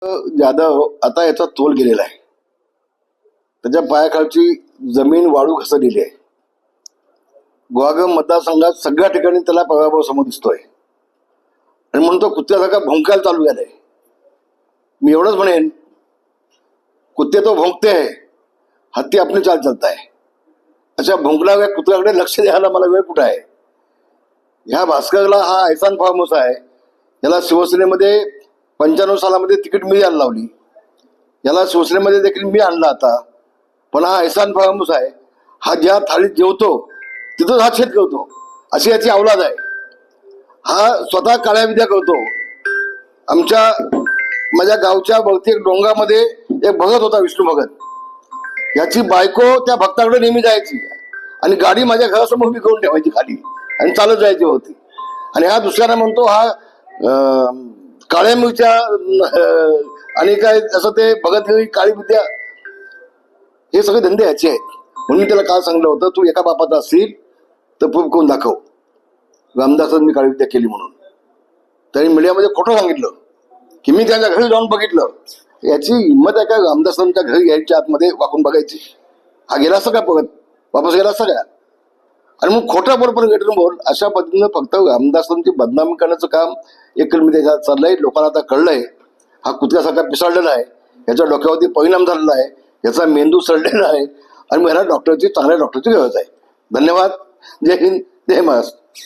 जाधव आता याचा तोल गेलेला आहे. त्याच्या पायाखालची जमीन वाळू घसरलेली आहे. गुहागर मतदारसंघात सगळ्या ठिकाणी त्याला पराभव समोर दिसतोय आणि म्हणून तो कुत्र्यासारखा भोंकायला चालू झालाय. मी एवढंच म्हणेन, कुत्ते तो भोंकते आहे, हत्ती आपली चाल चालताय. अशा भोंकणाऱ्या कुत्र्याकडे लक्ष द्यायला मला वेळ कुठं आहे. ह्या भास्करला हा ऐसान फार्म हाऊस आहे. याला शिवसेनेमध्ये 95 सालामध्ये तिकीट मी यायला लावली. याला शिवसेनेमध्ये देखील मी आणला आता. पण हा ऐसान फार्म हाऊस आहे. हा ज्या थाळीत जेवतो तिथंच हा छेद करतो, अशी याची अवलाद आहे. हा स्वतः काळ्या विद्या करतो. माझ्या गावच्या बहुतेक डोंगरामध्ये एक भगत होता, विष्णू भगत. याची बायको त्या भक्ताकडे नेहमी जायची आणि गाडी माझ्या घरासमोर मी घेऊन ठेवायची खाली आणि चालत जायची होती. आणि हा दुसऱ्याला म्हणतो हा काळ्या मिरच्या आणि काय असं ते भगतगिरी काळी विद्या, हे सगळे धंदे याचे आहेत. म्हणून मी त्याला काल सांगितलं होतं, तू एका बापाचा असतील तर प्रूफ करून दाखव रामदासांनी मी काळी विद्या केली म्हणून. त्यांनी मीडियामध्ये खोटं सांगितलं की मी त्यांच्या घरी जाऊन बघितलं. याची हिंमत आहे का रामदासांच्या घरी यायच्या आतमध्ये वाकून बघायची? हा गेला असता का परत, वापस गेला असता का? आणि मग खोटं बरोबर भेटून बोल. अशा पद्धतीनं फक्त रामदासांची बदनामी करण्याचं काम एकल त्याच्यात चाललंय. लोकांना आता कळलंय हा कुत्र्यासारखा पिसाळलेला आहे, याच्या डोक्यावरती परिणाम झालेला आहे, याचा मेंदू सडलेला आहे आणि मला चांगल्या डॉक्टरची गरज आहे. धन्यवाद. जय हिंद, जय महाराष्ट्र.